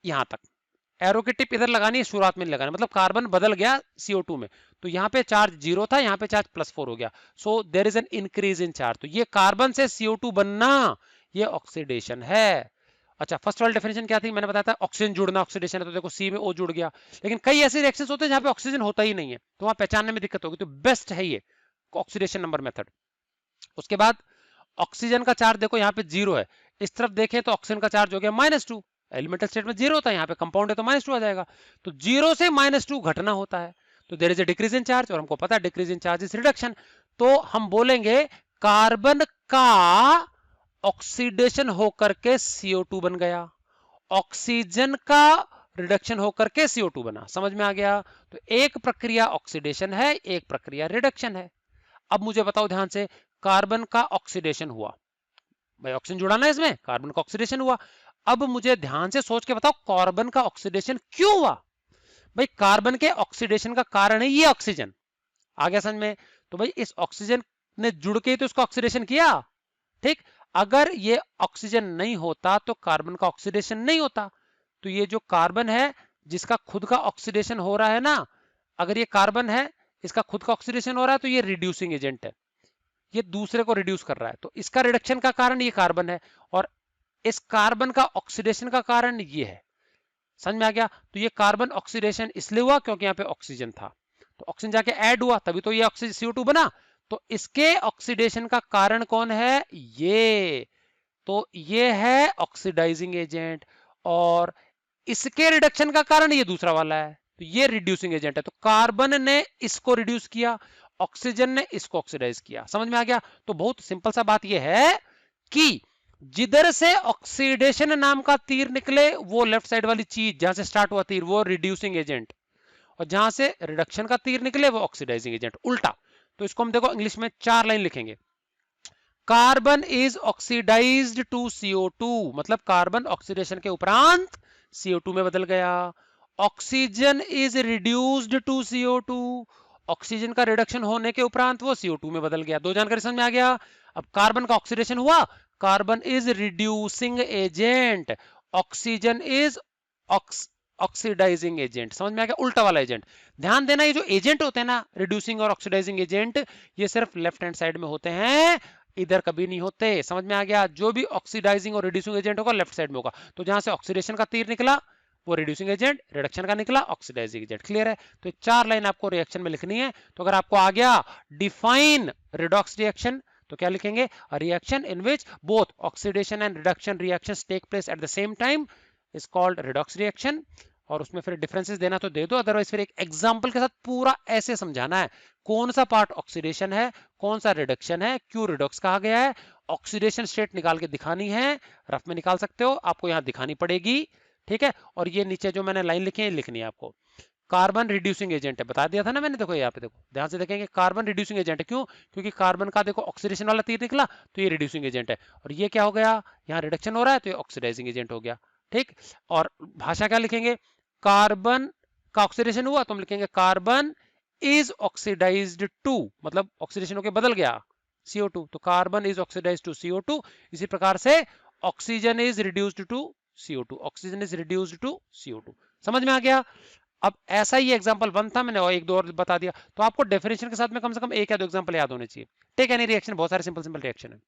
यहां तक, एरो की टिप इधर लगानी है, शुरुआत में लगानी, मतलब कार्बन बदल गया CO2 में, तो यहाँ पे चार्ज 0 था, यहाँ पे चार्ज +4 हो गया, so there is an increase in charge. तो ये कार्बन से CO2 बनना ये ऑक्सीडेशन है। अच्छा, फर्स्ट वाली डेफिनेशन क्या थी, मैंने बताया था ऑक्सीजन जुड़ना ऑक्सीडेशन है, तो देखो C में O जुड़ गया। लेकिन कई ऐसे रिएक्शंस होते हैं जहां पे ऑक्सीजन होता ही नहीं है, तो वहां पहचानने में दिक्कत होगी, तो बेस्ट है ये ऑक्सीडेशन नंबर मेथड। उसके बाद ऑक्सीजन का चार्ज देखो यहाँ पे 0 है, इस तरफ देखें तो ऑक्सीजन का चार्ज हो गया -2, एलिमेंटल स्टेट में 0 होता है, यहाँ पे कंपाउंड है तो -2 आ जाएगा, तो 0 से -2 घटना होता है, तो there is a decrease in charge, और हमको पता है decrease in charge is reduction. तो हम बोलेंगे कार्बन का ऑक्सीडेशन होकर के CO2 बन गया, ऑक्सीजन का रिडक्शन होकर के CO2 बना। समझ में आ गया? तो एक प्रक्रिया ऑक्सीडेशन है, एक प्रक्रिया रिडक्शन है। अब मुझे बताओ ध्यान से, कार्बन का ऑक्सीडेशन हुआ, भाई ऑक्सीजन जुड़ा ना इसमें, कार्बन का ऑक्सीडेशन हुआ। अब मुझे ध्यान से सोच के बताओ कार्बन का ऑक्सीडेशन क्यों हुआ? भाई कार्बन के ऑक्सीडेशन का कारण है ये ऑक्सीजन, आ गया समझ में? तो भाई इस ऑक्सीजन ने जुड़ के तो इसको ऑक्सीडेशन किया, ठीक। अगर ये ऑक्सीजन नहीं होता तो कार्बन का ऑक्सीडेशन नहीं होता। तो ये जो कार्बन है जिसका खुद का ऑक्सीडेशन हो रहा है ना, अगर ये कार्बन है इसका खुद का ऑक्सीडेशन हो रहा है तो ये रिड्यूसिंग एजेंट है, ये दूसरे को रिड्यूस कर रहा है, तो इसका रिडक्शन का कारण ये कार्बन है, और इस कार्बन का ऑक्सीडेशन का कारण ये है। समझ में आ गया? तो ये कार्बन ऑक्सीडेशन इसलिए हुआ क्योंकि यहाँ पे ऑक्सीजन था, तो ऑक्सीजन जाके ऐड हुआ तभी तो ये ऑक्सीजन CO2 बना। तो इसके ऑक्सीडेशन का कारण कौन है? ये, तो ये है ऑक्सीडाइजिंग एजेंट, और इसके रिडक्शन का कारण ये दूसरा वाला है, तो ये रिड्यूसिंग एजेंट है। तो कार्बन ने इसको रिड्यूस किया, ऑक्सीजन ने इसको ऑक्सीडाइज किया। समझ में आ गया? तो बहुत सिंपल सा बात यह है कि जिधर से ऑक्सीडेशन नाम का तीर निकले वो लेफ्ट साइड वाली चीज जहां से स्टार्ट हुआ तीर वो रिड्यूसिंग एजेंट, और जहां से रिडक्शन का तीर निकले वो ऑक्सीडाइजिंग एजेंट, उल्टा। तो इसको हम देखो इंग्लिश में 4 लाइन लिखेंगे। Carbon is oxidised to CO2, मतलब कार्बन ऑक्सीडेशन के उपरांत CO2 में बदल गया। Oxygen is reduced to CO2, oxygen का रिडक्शन होने के उपरांत वो CO2 में बदल गया। दो जानकारी समझ में आ गया? अब कार्बन का ऑक्सीडेशन हुआ, carbon is reducing agent, oxygen is oxidising agent. समझ में आ गया? उल्टा वाला एजेंट। ध्यान देना, ये जो एजेंट होते हैं ना, रिड्यूसिंग और ऑक्सीडाइजिंग एजेंट, ये सिर्फ लेफ्ट हैंड साइड में होते हैं, इधर कभी नहीं होते। समझ में आ गया? जो भी ऑक्सीडाइजिंग और रिड्यूसिंग एजेंट होगा लेफ्ट साइड में होगा, तो जहां से ऑक्सीडेशन का तीर निकला वो रिड्यूसिंग एजेंट, रिडक्शन का निकला ऑक्सीडाइजिंग एजेंट। क्लियर है? तो 4 लाइन आपको रिएक्शन में लिखनी है। तो अगर आपको आ गया डिफाइन रिडॉक्स रिएक्शन, तो क्या लिखेंगे? A reaction in which both oxidation and reduction reactions take place at the same time is called redox reaction. और उसमें फिर डिफरेंसेस देना तो दे दो, अदरवाइज फिर एक एग्जांपल के साथ पूरा ऐसे समझाना है कौन सा पार्ट ऑक्सीडेशन है, कौन सा रिडक्शन है, क्यों रिडॉक्स कहा गया है, ऑक्सीडेशन स्टेट निकाल के दिखानी है, रफ में निकाल सकते हो, आपको यहाँ दिखानी पड़ेगी, ठीक है। और ये नीचे जो मैंने लाइन लिखी है लिखनी है आपको। कार्बन रिड्यूसिंग एजेंट है, बता दिया था ना मैंने, देखो यहाँ पे देखो ध्यान से देखेंगे, कार्बन रिड्यूसिंग एजेंट है। क्यों? क्योंकि कार्बन का देखो ऑक्सीडेशन वाला तीर निकला तो ये रिड्यूसिंग एजेंट है, और ये क्या हो गया, यहाँ रिडक्शन हो रहा है तो ये ऑक्सीडाइजिंग एजेंट हो गया, ठीक। और भाषा क्या लिखेंगे? कार्बन का ऑक्सीडेशन हुआ तो हम लिखेंगे कार्बन इज ऑक्सीडाइज्ड टू, मतलब ऑक्सीडेशन होकर बदल गया CO2, तो carbon is oxidised to CO2। इसी प्रकार से oxygen is reduced to CO2, oxygen is reduced to CO2। समझ में आ गया? अब ऐसा ही एग्जांपल 1 था, मैंने और एक दो और बता दिया, तो आपको डेफिनेशन के साथ में कम से कम एक या दो एग्जांपल याद होने चाहिए। टेक एनी रिएक्शन, बहुत सारे सिंपल सिंपल रिएक्शन है।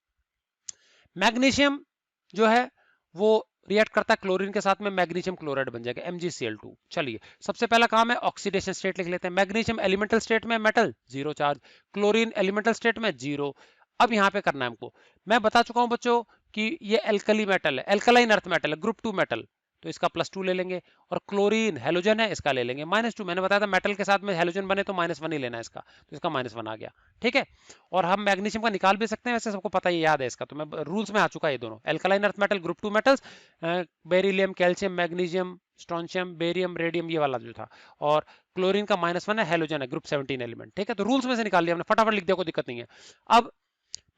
मैग्नीशियम जो है वो रिएक्ट करता है क्लोरीन के साथ में, मैग्नीशियम क्लोराइड बन जाएगा MgCl2। चलिए सबसे पहला काम है ऑक्सीडेशन स्टेट लिख लेते हैं। मैग्नीशियम एलिमेंटल स्टेट में metal, zero charge. Chlorine elemental state में जीरो। अब यहाँ पे करना है हमको, मैं बता चुका हूं बच्चों कि ये एल्कली मेटल है, एल्कलाइन अर्थ मेटल है, ग्रुप 2 मेटल, तो इसका +2 ले लेंगे। और क्लोरीन हेलोजन है, इसका ले लेंगे -2। मैंने बताया था मेटल के साथ में हेलोजन बने तो -1 ही लेना है इसका, तो इसका -1 आ गया। ठीक है, और हम मैग्नीशियम का निकाल भी सकते हैं, वैसे सबको पता ही याद है इसका, तो मैं रूल्स में आ चुका है ये दोनों। Alkaline earth metal group 2 metals, beryllium, calcium, magnesium, strontium, barium, radium, ये वाला जो था। और क्लोरीन का -1 है, हेलोजन है, ग्रुप 17 एलिमेंट। ठीक है, तो रूल्स में से निकाल लिया हमने, फटाफट लिख दिया, कोई दिक्कत नहीं है। अब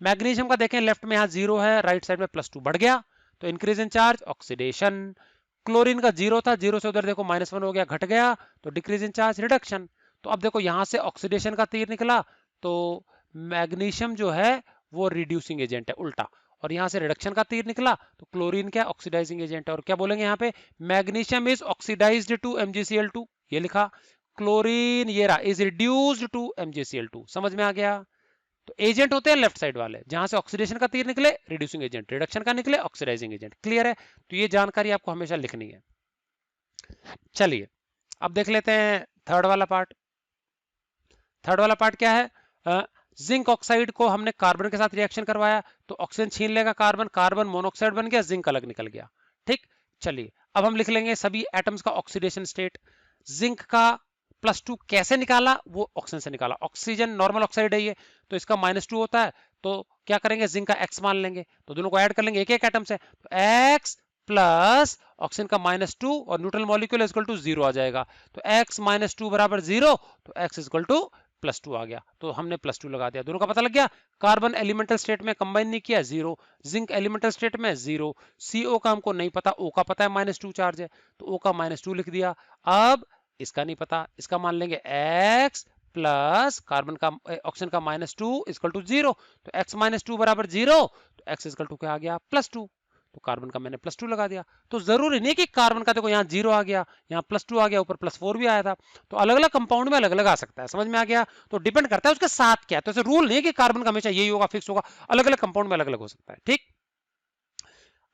मैग्नीशियम का देखें, लेफ्ट में यहाँ 0 है, राइट साइड में +2 बढ़ गया, तो increase in charge, oxidation. Chlorine का 0 था, 0 से उधर देखो -1 हो गया, घट गया, तो डिक्रीज इन चार्ज, रिडक्शन। तो अब देखो यहां से ऑक्सीडेशन का तीर निकला, तो मैग्नीशियम जो है वो रिड्यूसिंग एजेंट है, उल्टा। और यहां से रिडक्शन का तीर निकला, तो क्लोरीन क्या, ऑक्सीडाइजिंग एजेंट है। और क्या बोलेंगे यहाँ पे, magnesium is oxidised to MgCl2, ये लिखा। क्लोरीन ये रहा, इज रिड्यूस्ड टू MgCl2। समझ में आ गया? तो एजेंट होते हैं लेफ्ट साइड वाले, जहां से ऑक्सीडेशन का तीर निकले रिड्यूसिंग एजेंट, रिडक्शन का निकले ऑक्सीडाइजिंग एजेंट। क्लियर है? तो ये जानकारी आपको हमेशा लिखनी है। चलिए अब देख लेते हैं थर्ड वाला पार्ट। थर्ड वाला पार्ट क्या है, जिंक ऑक्साइड को हमने कार्बन के साथ रिएक्शन करवाया, तो ऑक्सीजन छीन लेगा कार्बन, कार्बन मोनोऑक्साइड बन गया, जिंक अलग निकल गया। ठीक, चलिए अब हम लिख लेंगे सभी एटम्स का ऑक्सीडेशन स्टेट। जिंक का +2 कैसे निकाला, वो ऑक्सीजन से निकाला। ऑक्सीजन नॉर्मल ऑक्साइड है ये, तो इसका -2 होता है, तो क्या करेंगे, जिंक का X मान लेंगे, तो दोनों को ऐड कर लेंगे, एक एक एटम से, तो X प्लस ऑक्सीजन का -2 और न्यूट्रल मॉलिक्यूल इक्वल टू 0 आ जाएगा। तो X -2 बराबर 0, तो X इक्वल टू +2 आ गया, तो हमने +2 लगा दिया, दोनों का पता लग गया। कार्बन एलिमेंटल स्टेट में कंबाइन नहीं किया, 0। जिंक एलिमेंटल स्टेट में 0। CO का हमको नहीं पता, O का पता है -2 चार्ज है, तो O का -2 लिख दिया। अब इसका नहीं पता, इसका मान लेंगे X प्लस कार्बन का ऑक्सीजन का -2 इक्वल टू 0, तो X -2 बराबर 0, तो X इक्वल टू क्या आ गया, +2। तो कार्बन का मैंने +2 लगा दिया। तो जरूरी नहीं कि कार्बन का देखो यहाँ 0 आ गया, यहाँ +2 आ गया, ऊपर +4 भी आया था, तो अलग अलग कंपाउंड में अलग अलग आ सकता है। समझ में आ गया? तो डिपेंड करता है उसके साथ क्या, तो ऐसे रूल नहीं है कि कार्बन का हमेशा यही होगा, फिक्स होगा, अलग अलग कंपाउंड में अलग अलग हो सकता है। ठीक,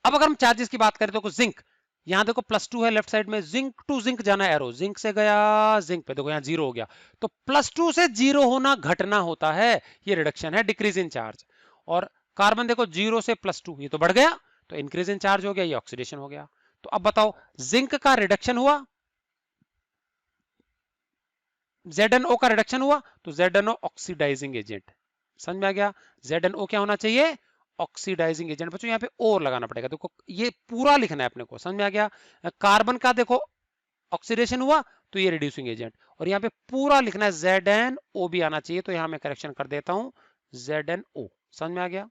अब अगर हम चार्जेस की बात करें तो जिंक, यहाँ देखो +2 है लेफ्ट साइड में, जिंक टू जिंक जाना एरो, जिंक से गया जिंक पे, देखो यहाँ 0 हो गया, तो +2 से 0 होना घटना होता है, ये रिडक्शन है, डिक्रीज इन चार्ज। और कार्बन देखो 0 से +2, ये तो बढ़ गया, तो इंक्रीज इन चार्ज हो गया, ये ऑक्सीडेशन हो गया। तो अब बताओ जिंक का रिडक्शन हुआ, ZnO का रिडक्शन हुआ, तो ZnO ऑक्सीडाइजिंग एजेंट। समझ में आ गया? ZnO क्या होना चाहिए, ऑक्सीडाइजिंग एजेंट। बच्चों यहाँ पे और लगाना पड़ेगा, देखो ये पूरा लिखना है अपने को। समझ में आ गया? कार्बन का देखो ऑक्सीडेशन हुआ, तो ये रिड्यूसिंग एजेंट, और यहाँ पे पूरा लिखना है ZnO भी आना चाहिए, तो यहाँ मैं करेक्शन कर देता हूं ZnO। समझ में आ गया?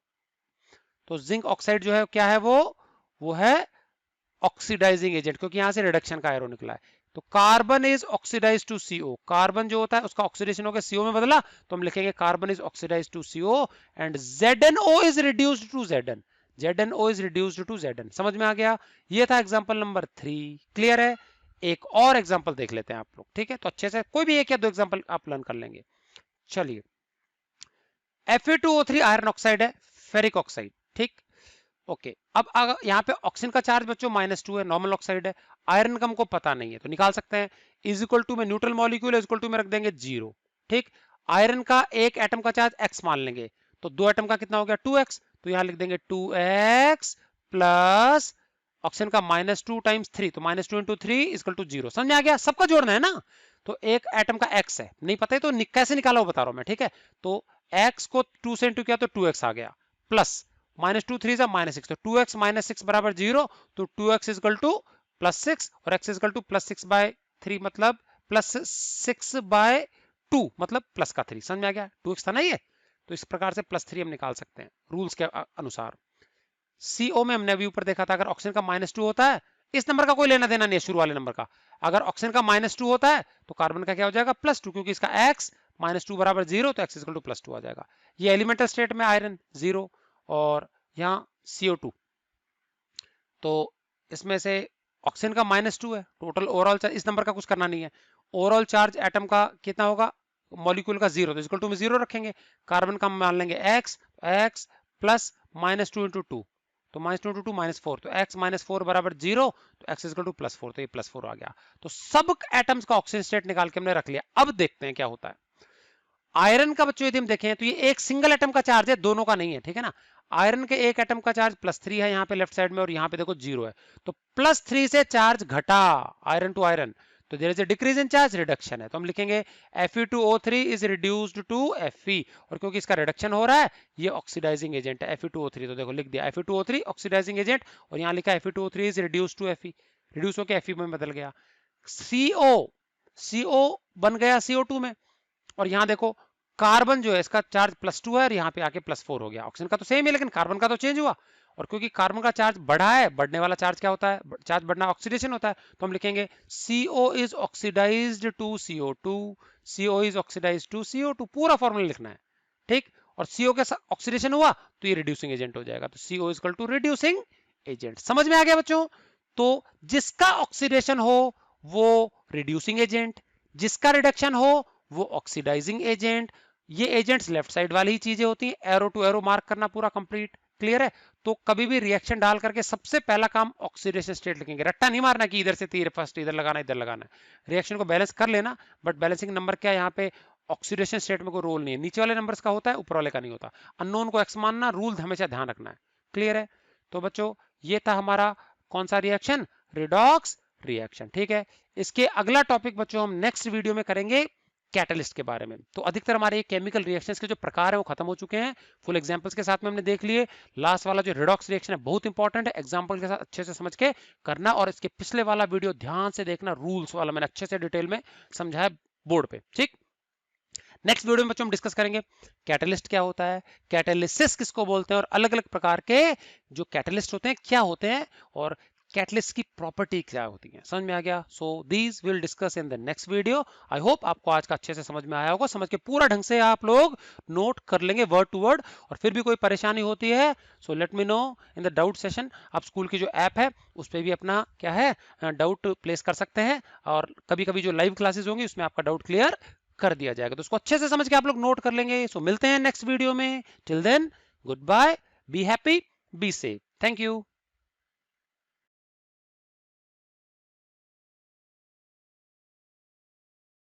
तो जिंक ऑक्साइड जो है क्या है, वो है ऑक्सीडाइजिंग एजेंट, क्योंकि यहां से रिडक्शन का एरो निकला है। तो carbon is oxidise to CO, carbon जो होता है उसका ऑक्सीडेशन होकर CO में बदला, तो हम लिखेंगे carbon is oxidise to CO, and ZnO is reduced to Zn, ZnO is reduced to Zn। समझ में आ गया? ये था एग्जांपल नंबर 3। क्लियर है? एक और एग्जांपल देख लेते हैं आप लोग, ठीक है? तो अच्छे से कोई भी एक या दो एग्जांपल आप लर्न कर लेंगे। चलिए, Fe2O3 आयरन ऑक्साइड है, फेरिक ऑक्साइड। ठीक, ओके, अब यहाँ पे ऑक्सीजन का चार्ज बच्चों -2 है, नॉर्मल ऑक्साइड है। आयरन का हमको पता नहीं है, तो निकाल सकते हैं, इज इक्वल टू में neutral molecule is equal to में रख देंगे 0। ठीक, आयरन का एक एटम का चार्ज x मान लेंगे, तो दो एटम का कितना हो गया, 2x, तो यहाँ लिख देंगे 2x प्लस ऑक्सीजन का -2 टाइम्स 3, तो -2 इंटू 3 इक्वल टू 0। समझ में आ गया? सबका जोड़ना है ना, तो एक एटम का x है, नहीं पता है तो कैसे निकाला वो बता रहा हूं मैं। ठीक है, तो x को 2 से इंटू किया तो 2x आ गया, प्लस -2 3 जा -6, तो 2x -6 बराबर 0, तो 2x इक्वल टू +6, और x इक्वल टू +6/3 मतलब +6/2 मतलब प्लस का 3। समझ में आ गया? 2x था ना ये, तो इस प्रकार से +3 हम निकाल सकते हैं रूल्स के अनुसार। CO में हमने अभी ऊपर देखा था, अगर ऑक्सीजन का -2 होता है, इस नंबर का कोई लेना देना नहीं है शुरू वाले नंबर का, अगर ऑक्सीजन का -2 होता है तो कार्बन का क्या हो जाएगा, +2, क्योंकि इसका x -2 बराबर 0, तो x इक्वल टू +2 आ जाएगा। ये एलिमेंटल स्टेट में आयरन 0, और यहाँ CO2, तो इसमें से ऑक्सीजन का -2 है, टोटल ओवरऑल इस नंबर का कुछ करना नहीं है, ओवरऑल चार्ज एटम का कितना होगा, मॉलिक्यूल का 0, तो इक्वल टू में 0 रखेंगे। कार्बन का मान लेंगे x, x प्लस -2 इंटू 2, तो -2 इंटू 2 -4, तो x -4 बराबर 0, तो x इक्वल टू +4, तो ये +4 आ गया। तो सब एटम्स का ऑक्सीजन स्टेट निकाल के हमने रख लिया। अब देखते हैं क्या होता है। आयरन का बच्चों यदि हम देखें तो ये एक सिंगल एटम का चार्ज है, दोनों का नहीं है, ठीक है ना। आयरन के एक एटम का चार्ज +3 है यहाँ पे लेफ्ट साइड में, और यहाँ पे देखो 0 है, तो +3 से चार्ज घटा आयरन टू आयरन, तो there is a decrease in charge, reduction है, तो हम लिखेंगे Fe2O3 is reduced to Fe, और क्योंकि इसका रिडक्शन हो रहा है ये ऑक्सीडाइजिंग एजेंट है Fe2O3, तो देखो लिख दिया Fe2O3 ऑक्सीडाइजिंग एजेंट, और यहाँ लिखा Fe2O3 is reduced to Fe, reduce होकर Fe में बदल गया। CO बन गया CO2 में, और यहाँ देखो कार्बन जो है इसका चार्ज +2 है, और यहाँ पे आके +4 हो गया। ऑक्सीजन का तो सेम है लेकिन कार्बन का तो चेंज हुआ, और क्योंकि कार्बन का चार्ज बढ़ा है, बढ़ने वाला चार्ज क्या होता है, चार्ज बढ़ना ऑक्सीडेशन होता है, तो हम लिखेंगे CO is oxidised to CO2, CO is oxidised to CO2, पूरा फॉर्मूला लिखना है, ठीक। और CO के साथ ऑक्सीडेशन हुआ तो ये रिड्यूसिंग एजेंट हो जाएगा, तो CO is equal to reducing agent. समझ में आ गया बच्चों। तो जिसका ऑक्सीडेशन हो वो रिड्यूसिंग एजेंट, जिसका रिडक्शन हो वो ऑक्सीडाइजिंग एजेंट। ये एजेंट्स लेफ्ट साइड वाली ही चीजें होती हैं, एरो टू एरो मार्क करना पूरा कंप्लीट क्लियर है। तो कभी भी रिएक्शन डाल करके सबसे पहला काम ऑक्सीडेशन स्टेट लिखेंगे, रट्टा नहीं मारना कि इधर से तीर फर्स्ट इधर लगाना इधर लगाना है। रिएक्शन को बैलेंस कर लेना, बट बैलेंसिंग नंबर क्या है यहाँ पे, ऑक्सीडेशन स्टेट में कोई रोल नहीं है, नीचे वाले नंबर्स का होता है, ऊपर वाले का नहीं होता। अननोन को एक्स मानना, रूल हमेशा ध्यान रखना है, क्लियर है। तो बच्चों ये था हमारा कौन सा रिएक्शन, रिडॉक्स रिएक्शन, ठीक है। इसके अगला टॉपिक बच्चों हम नेक्स्ट वीडियो में करेंगे कैटलिस्ट के बारे में। तो अधिकतर हमारे केमिकल रिएक्शंस के जो प्रकार है वो खत्म हो चुके हैं, फुल एग्जांपल्स के साथ में हमने देख लिए। लास्ट वाला जो रिडॉक्स रिएक्शन है बहुत इंपॉर्टेंट है, एग्जांपल के साथ अच्छे से समझ के करना, और इसके पिछले वाला वीडियो ध्यान से देखना, रूल्स वाला मैंने अच्छे से डिटेल में समझाया बोर्ड पे, ठीक। नेक्स्ट वीडियो में बच्चों हम डिस्कस करेंगे कैटलिस्ट क्या होता है, कैटालिसिस किसको बोलते हैं, और अलग अलग प्रकार के जो कैटलिस्ट होते हैं क्या होते हैं, और कैटलिस्ट की प्रॉपर्टी क्या होती है। समझ में आ गया। So these will discuss in the next video. I hope आपको आज का अच्छे से समझ में आया होगा, समझ के पूरा ढंग से आप लोग नोट कर लेंगे वर्ड टू वर्ड, और फिर भी कोई परेशानी होती है so let me know in the doubt session. आप स्कूल की जो ऐप है उस पर भी अपना क्या है डाउट प्लेस कर सकते हैं, और कभी कभी जो लाइव क्लासेस होंगी उसमें आपका डाउट क्लियर कर दिया जाएगा, तो उसको अच्छे से समझ के आप लोग नोट कर लेंगे। सो मिलते हैं नेक्स्ट वीडियो में, till then good bye, be happy, be safe, thank you.